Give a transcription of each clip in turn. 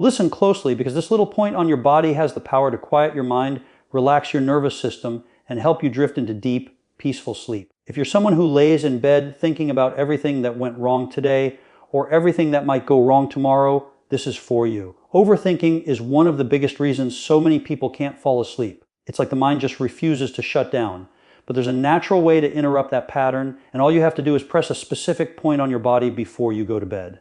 Listen closely because this little point on your body has the power to quiet your mind, relax your nervous system, and help you drift into deep, peaceful sleep. If you're someone who lays in bed thinking about everything that went wrong today or everything that might go wrong tomorrow, this is for you. Overthinking is one of the biggest reasons so many people can't fall asleep. It's like the mind just refuses to shut down. But there's a natural way to interrupt that pattern, and all you have to do is press a specific point on your body before you go to bed.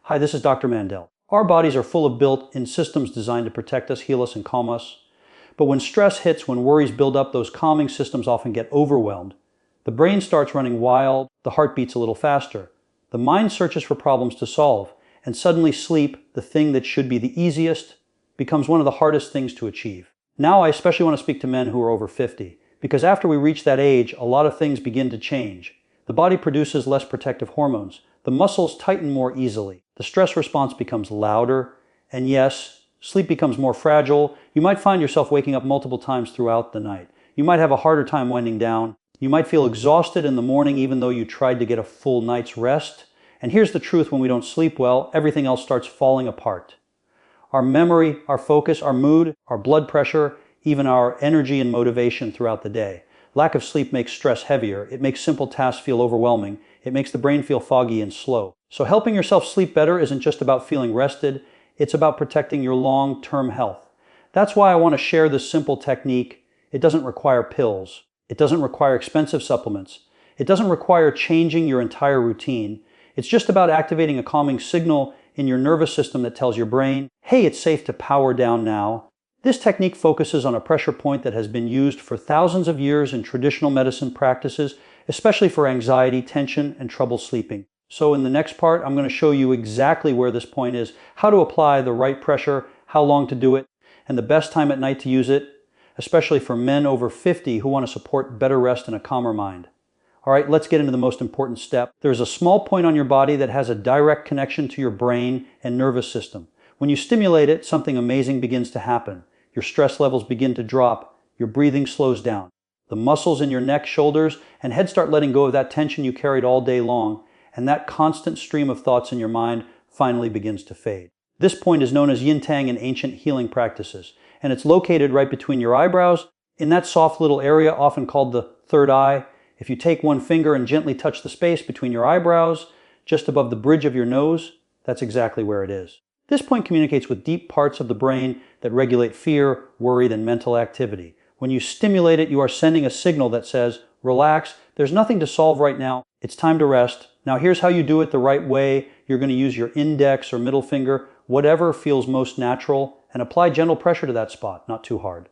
Hi, this is Dr. Mandell. Our bodies are full of built-in systems designed to protect us, heal us, and calm us. But when stress hits, when worries build up, those calming systems often get overwhelmed. The brain starts running wild, the heart beats a little faster. The mind searches for problems to solve, and suddenly sleep, the thing that should be the easiest, becomes one of the hardest things to achieve. Now I especially want to speak to men who are over 50, because after we reach that age, a lot of things begin to change. The body produces less protective hormones. The muscles tighten more easily. The stress response becomes louder, and yes, sleep becomes more fragile. You might find yourself waking up multiple times throughout the night. You might have a harder time winding down. You might feel exhausted in the morning even though you tried to get a full night's rest. And here's the truth: when we don't sleep well, everything else starts falling apart. Our memory, our focus, our mood, our blood pressure, even our energy and motivation throughout the day. Lack of sleep makes stress heavier. It makes simple tasks feel overwhelming. It makes the brain feel foggy and slow. So helping yourself sleep better isn't just about feeling rested. It's about protecting your long-term health. That's why I want to share this simple technique. It doesn't require pills. It doesn't require expensive supplements. It doesn't require changing your entire routine. It's just about activating a calming signal in your nervous system that tells your brain, hey, it's safe to power down now. This technique focuses on a pressure point that has been used for thousands of years in traditional medicine practices, especially for anxiety, tension, and trouble sleeping. So in the next part, I'm going to show you exactly where this point is, how to apply the right pressure, how long to do it, and the best time at night to use it, especially for men over 50 who want to support better rest and a calmer mind. All right, let's get into the most important step. There's a small point on your body that has a direct connection to your brain and nervous system. When you stimulate it, something amazing begins to happen. Your stress levels begin to drop. Your breathing slows down. The muscles in your neck, shoulders, and head start letting go of that tension you carried all day long, and that constant stream of thoughts in your mind finally begins to fade. This point is known as yin-tang in ancient healing practices, and it's located right between your eyebrows, in that soft little area often called the third eye. If you take one finger and gently touch the space between your eyebrows, just above the bridge of your nose, that's exactly where it is. This point communicates with deep parts of the brain that regulate fear, worry, and mental activity. When you stimulate it, you are sending a signal that says, relax, there's nothing to solve right now, it's time to rest. Now here's how you do it the right way. You're going to use your index or middle finger, whatever feels most natural, and apply gentle pressure to that spot, not too hard,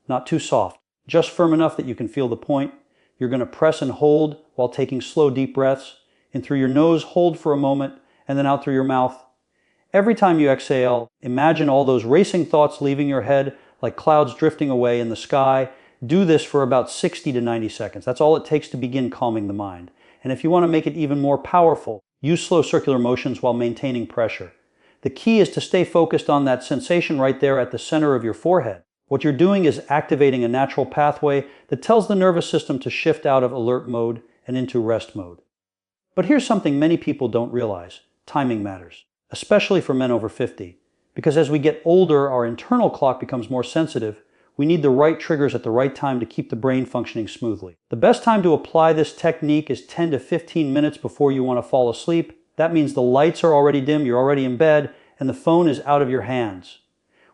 not too soft, just firm enough that you can feel the point. You're going to press and hold while taking slow, deep breaths. In through your nose, hold for a moment, and then out through your mouth. Every time you exhale, imagine all those racing thoughts leaving your head like clouds drifting away in the sky. Do this for about 60 to 90 seconds. That's all it takes to begin calming the mind. And if you want to make it even more powerful, use slow circular motions while maintaining pressure. The key is to stay focused on that sensation right there at the center of your forehead. What you're doing is activating a natural pathway that tells the nervous system to shift out of alert mode and into rest mode. But here's something many people don't realize. Timing matters, especially for men over 50. Because as we get older, our internal clock becomes more sensitive. We need the right triggers at the right time to keep the brain functioning smoothly. The best time to apply this technique is 10 to 15 minutes before you want to fall asleep. That means the lights are already dim, you're already in bed, and the phone is out of your hands.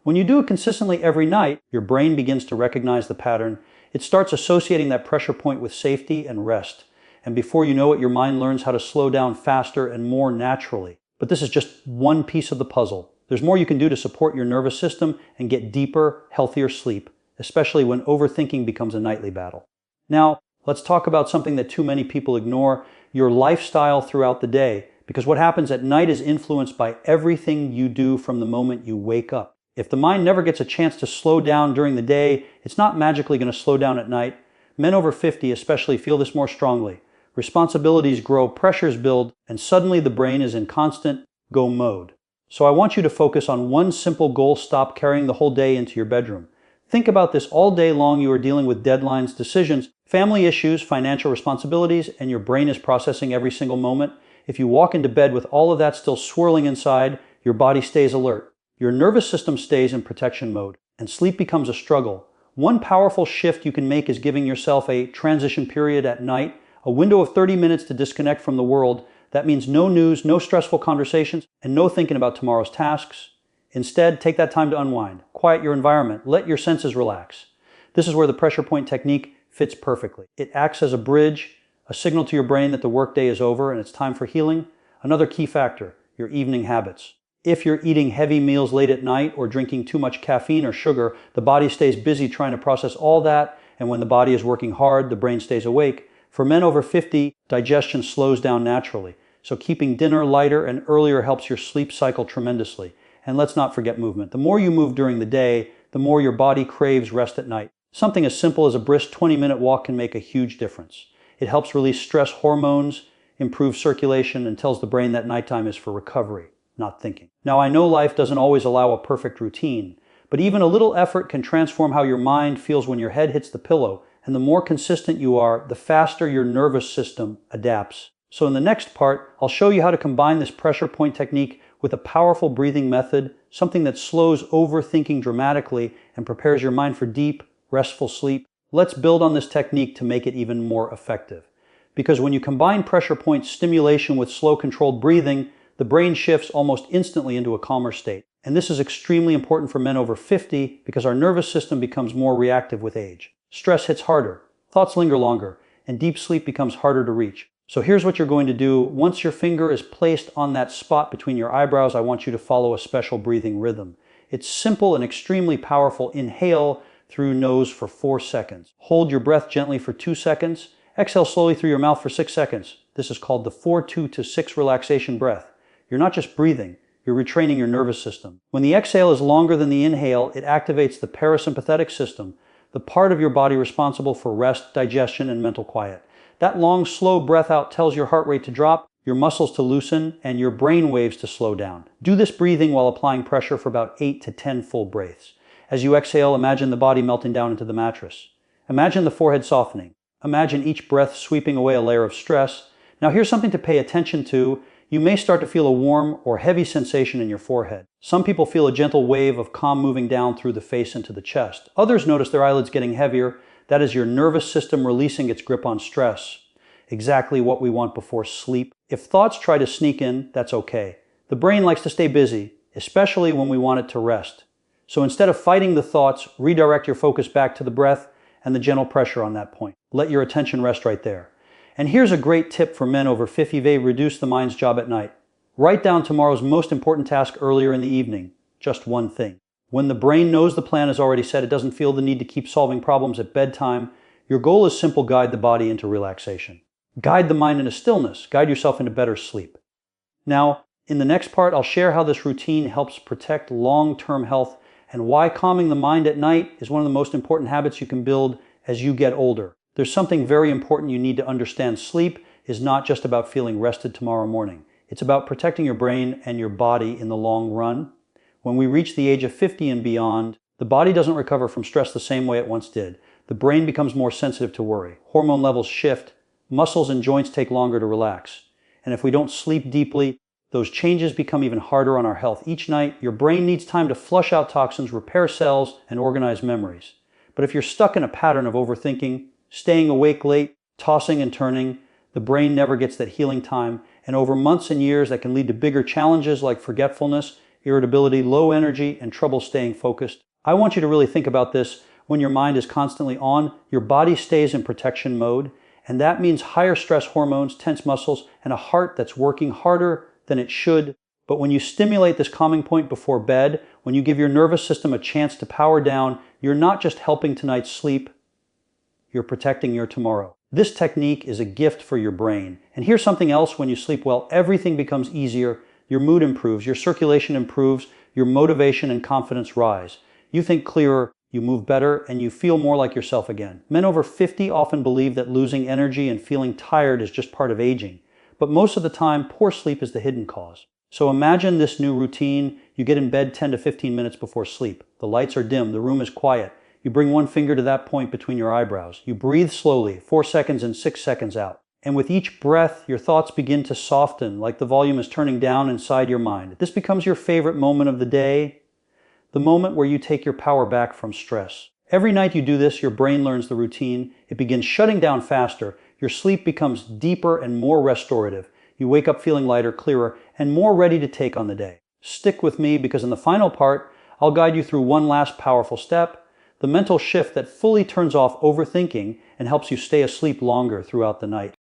When you do it consistently every night, your brain begins to recognize the pattern. It starts associating that pressure point with safety and rest. And before you know it, your mind learns how to slow down faster and more naturally. But this is just one piece of the puzzle. There's more you can do to support your nervous system and get deeper, healthier sleep, especially when overthinking becomes a nightly battle. Now, let's talk about something that too many people ignore, your lifestyle throughout the day. Because what happens at night is influenced by everything you do from the moment you wake up. If the mind never gets a chance to slow down during the day, it's not magically going to slow down at night. Men over 50 especially feel this more strongly. Responsibilities grow, pressures build, and suddenly the brain is in constant go mode. So I want you to focus on one simple goal: stop carrying the whole day into your bedroom. Think about this: all day long you are dealing with deadlines, decisions, family issues, financial responsibilities, and your brain is processing every single moment. If you walk into bed with all of that still swirling inside, your body stays alert. Your nervous system stays in protection mode, and sleep becomes a struggle. One powerful shift you can make is giving yourself a transition period at night, a window of 30 minutes to disconnect from the world. That means no news, no stressful conversations, and no thinking about tomorrow's tasks. Instead, take that time to unwind. Quiet your environment. Let your senses relax. This is where the pressure point technique fits perfectly. It acts as a bridge, a signal to your brain that the workday is over and it's time for healing. Another key factor, your evening habits. If you're eating heavy meals late at night or drinking too much caffeine or sugar, the body stays busy trying to process all that, and when the body is working hard, the brain stays awake. For men over 50, digestion slows down naturally, so keeping dinner lighter and earlier helps your sleep cycle tremendously. And let's not forget movement. The more you move during the day, the more your body craves rest at night. Something as simple as a brisk 20-minute walk can make a huge difference. It helps release stress hormones, improves circulation, and tells the brain that nighttime is for recovery, not thinking. Now, I know life doesn't always allow a perfect routine, but even a little effort can transform how your mind feels when your head hits the pillow, and the more consistent you are, the faster your nervous system adapts. So in the next part, I'll show you how to combine this pressure point technique with a powerful breathing method, something that slows overthinking dramatically and prepares your mind for deep, restful sleep. Let's build on this technique to make it even more effective. Because when you combine pressure point stimulation with slow, controlled breathing, the brain shifts almost instantly into a calmer state. And this is extremely important for men over 50 because our nervous system becomes more reactive with age. Stress hits harder, thoughts linger longer, and deep sleep becomes harder to reach. So here's what you're going to do. Once your finger is placed on that spot between your eyebrows, I want you to follow a special breathing rhythm. It's simple and extremely powerful. Inhale through nose for 4 seconds. Hold your breath gently for 2 seconds. Exhale slowly through your mouth for 6 seconds. This is called the 4-2-6 relaxation breath. You're not just breathing, you're retraining your nervous system. When the exhale is longer than the inhale, it activates the parasympathetic system, the part of your body responsible for rest, digestion, and mental quiet. That long, slow breath out tells your heart rate to drop, your muscles to loosen, and your brain waves to slow down. Do this breathing while applying pressure for about 8 to 10 full breaths. As you exhale, imagine the body melting down into the mattress. Imagine the forehead softening. Imagine each breath sweeping away a layer of stress. Now here's something to pay attention to. You may start to feel a warm or heavy sensation in your forehead. Some people feel a gentle wave of calm moving down through the face into the chest. Others notice their eyelids getting heavier. That is your nervous system releasing its grip on stress. Exactly what we want before sleep. If thoughts try to sneak in, that's okay. The brain likes to stay busy, especially when we want it to rest. So instead of fighting the thoughts, redirect your focus back to the breath and the gentle pressure on that point. Let your attention rest right there. And here's a great tip for men over 50. They reduce the mind's job at night. Write down tomorrow's most important task earlier in the evening. Just one thing. When the brain knows the plan is already set, it doesn't feel the need to keep solving problems at bedtime. Your goal is simple: guide the body into relaxation. Guide the mind into stillness. Guide yourself into better sleep. Now, in the next part, I'll share how this routine helps protect long-term health and why calming the mind at night is one of the most important habits you can build as you get older. There's something very important you need to understand. Sleep is not just about feeling rested tomorrow morning. It's about protecting your brain and your body in the long run. When we reach the age of 50 and beyond, the body doesn't recover from stress the same way it once did. The brain becomes more sensitive to worry. Hormone levels shift. Muscles and joints take longer to relax. And if we don't sleep deeply, those changes become even harder on our health. Each night, your brain needs time to flush out toxins, repair cells, and organize memories. But if you're stuck in a pattern of overthinking, staying awake late, tossing and turning, the brain never gets that healing time. And over months and years, that can lead to bigger challenges like forgetfulness, irritability, low energy, and trouble staying focused. I want you to really think about this. When your mind is constantly on, your body stays in protection mode. And that means higher stress hormones, tense muscles, and a heart that's working harder than it should. But when you stimulate this calming point before bed, when you give your nervous system a chance to power down, you're not just helping tonight's sleep, you're protecting your tomorrow. This technique is a gift for your brain. And here's something else: when you sleep well, everything becomes easier, your mood improves, your circulation improves, your motivation and confidence rise. You think clearer, you move better, and you feel more like yourself again. Men over 50 often believe that losing energy and feeling tired is just part of aging. But most of the time, poor sleep is the hidden cause. So imagine this new routine. You get in bed 10 to 15 minutes before sleep. The lights are dim, the room is quiet. You bring one finger to that point between your eyebrows. You breathe slowly, 4 seconds and 6 seconds out. And with each breath, your thoughts begin to soften, like the volume is turning down inside your mind. This becomes your favorite moment of the day. the moment where you take your power back from stress. Every night you do this, your brain learns the routine. It begins shutting down faster. Your sleep becomes deeper and more restorative. You wake up feeling lighter, clearer, and more ready to take on the day. Stick with me because in the final part, I'll guide you through one last powerful step, the mental shift that fully turns off overthinking and helps you stay asleep longer throughout the night.